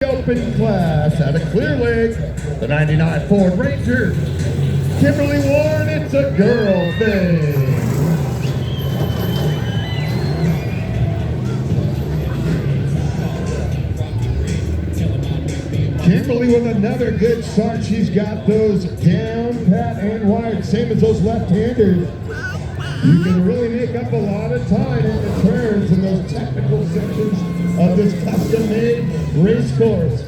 Open class at a Clear Lake, the 99 Ford Ranger. Kimberly Warren, it's a girl thing. Kimberly with another good start. She's got those down, pat, and wired, same as those left-handers. You can really make up a lot of time in the turns in those technical sections of this custom-made race course.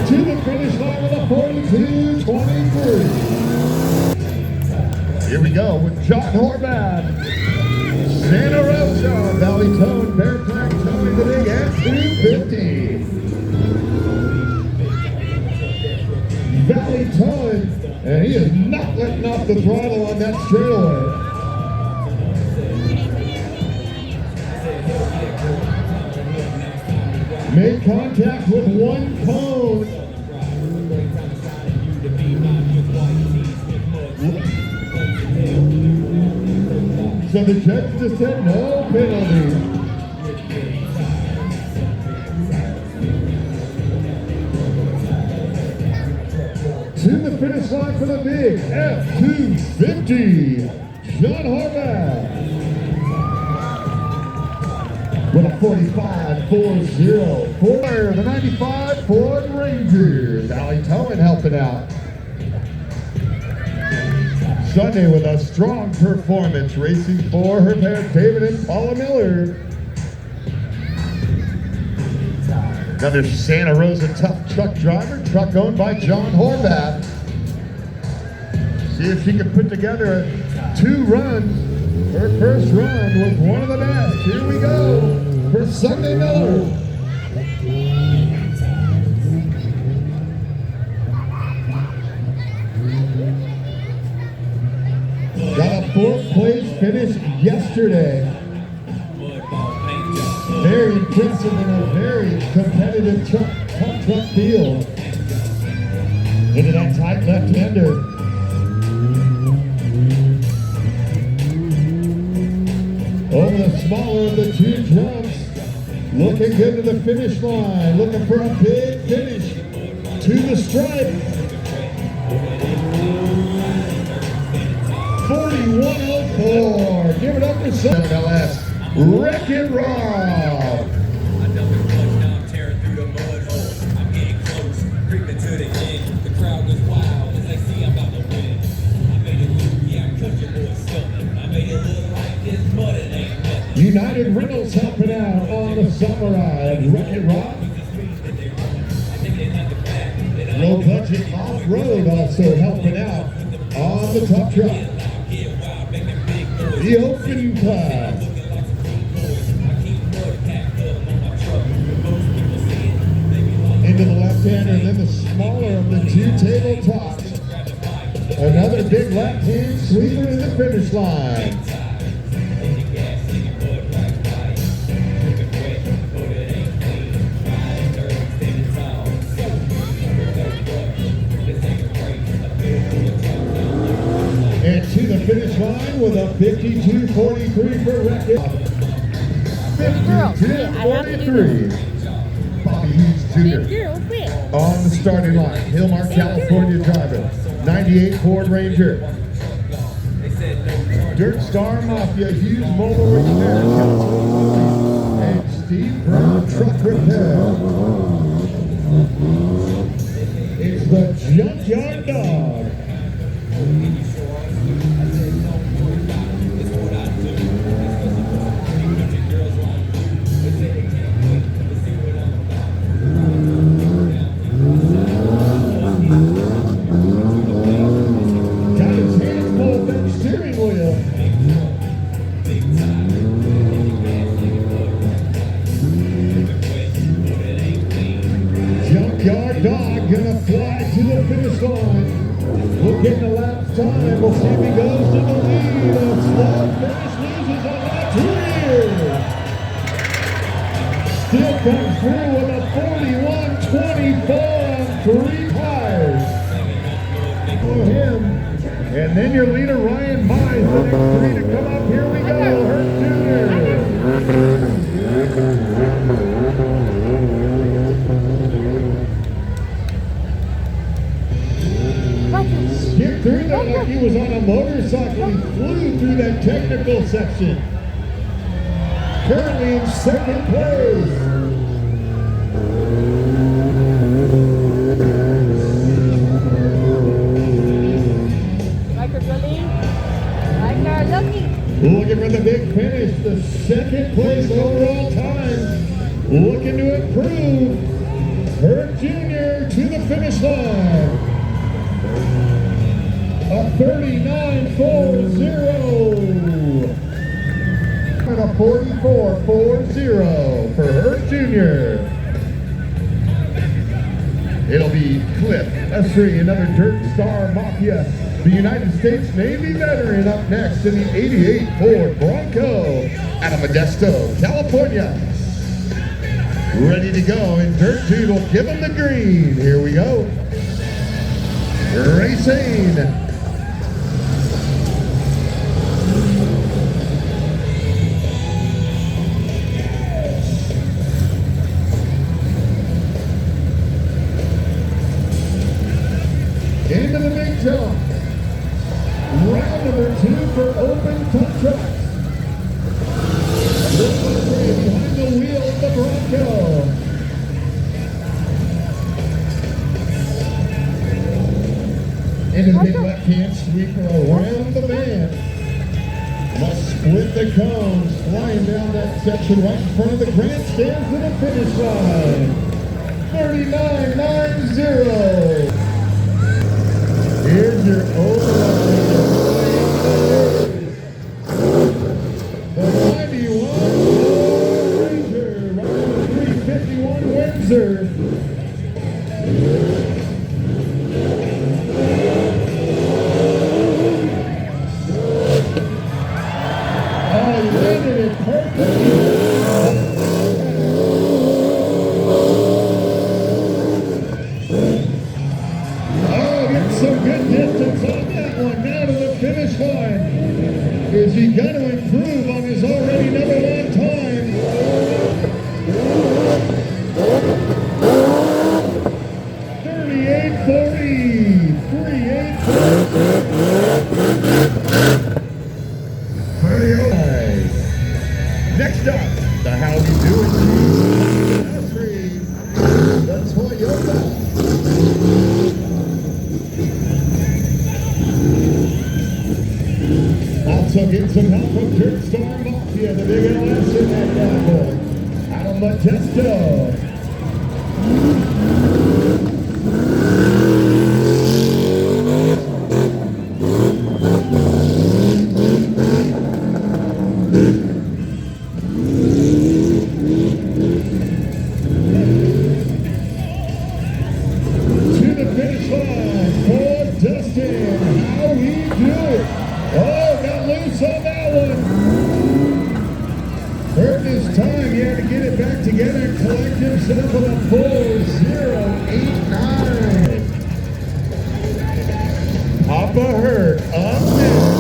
To the finish line with a 42.23. Here we go with John Horvath, Santa Rosa, Valley Tone, Bear Track, Tony the Big at 250. Valley Tone, and he is not letting off the throttle on that straightaway. Made contact with one cone. So the judge just said no penalty. To the finish line for the big F250, John Horvath. With a 45.40 for the 95 Ford Ranger. Valley Towing helping out. Sunday with a strong performance, racing for her parents, David and Paula Miller. Another Santa Rosa Tuff Truck driver, truck owned by John Horvath. See if she can put together 2 runs. Her first run was one of the best. Here we go for Sunday Miller. Got a 4th place finish yesterday. Very impressive in a very competitive truck field. Into that tight left-hander. Over the smaller of the 2 jumps. Looking good to the finish line. Looking for a big finish to the stripe. 41.04. Give it up for Southern LS. Wreck-It Rob. United Rentals helping out on the summer ride. Wreck-It Rob. Low budget off-road also helping out on the Tuff Truck. The open class. Into the left-hander, and then the smaller of the 2 tabletops. Another big left-hand sweeper in the finish line. And to the finish line with a 52.43 for Wreck-It. 52.43. Bobby Hughes Jr. on the starting line. Hillmark, California driver. 98 Ford Ranger. Dirt Star Mafia, Hughes Mobile Repair, California, and Steve Brown Truck Repair. It's the Junkyard Dog. Junkyard Dog gonna fly to the finish line. We'll get the lap time. We'll see if he goes to the lead. A slow finish loses on that 2 years. Still comes through with a 41-24 on 3 tires. For him. And then your leader, Ryan Mize, the next 3 to come up. Here we go, Hurt Jr. Skipped through that like he was on a motorcycle. He flew through that technical section. Currently in 2nd place. Looking for the big finish, the 2nd place overall time. Looking to improve. Hurt Jr. to the finish line. A 39.40. And a 44.40 for Hurt Jr. It'll be Cliff Esri, another Dirt Star Mafia, the United States Navy veteran, up next in the 88 Ford Bronco out of Modesto, California. Ready to go, and Dirt Dude will give him the green. Here we go. Racing. Into the big jump. Round number 2 for Open Tuff Trucks. Behind the wheel of the Bronco. Into the big left-hand sweeper around the band. Must split the cones, flying down that section right in front of the grandstands to the finish line. 39.90. Here's your overall leader. The 91 Ranger, running the 351 Windsor. Oh, he landed it perfectly. Some good distance on that one. Now to the finish line. Is he going to improve on his already number 1 time? 38.40. 38.40. Next up, the How We Do It. The Toyota. Also get some help from Dirt Star Mafia, the big LS in that bad boy. Out of Modesto. To the finish line for Dustin. How we do it. Oh, got loose on that one. Hurt his time. He had to get it back together and collect himself with a 4.089. Papa Hurt up next.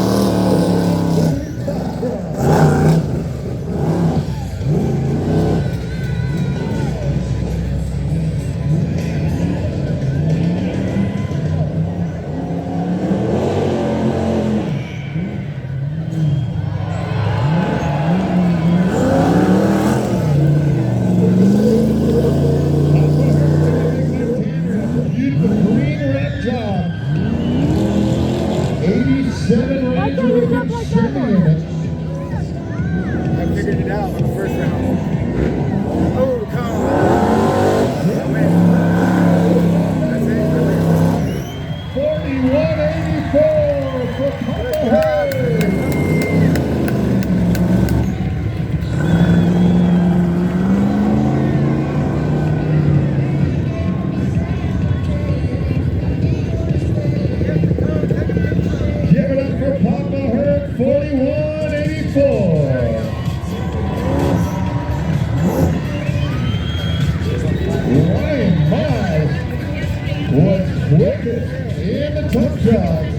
in the Tuff Trucks.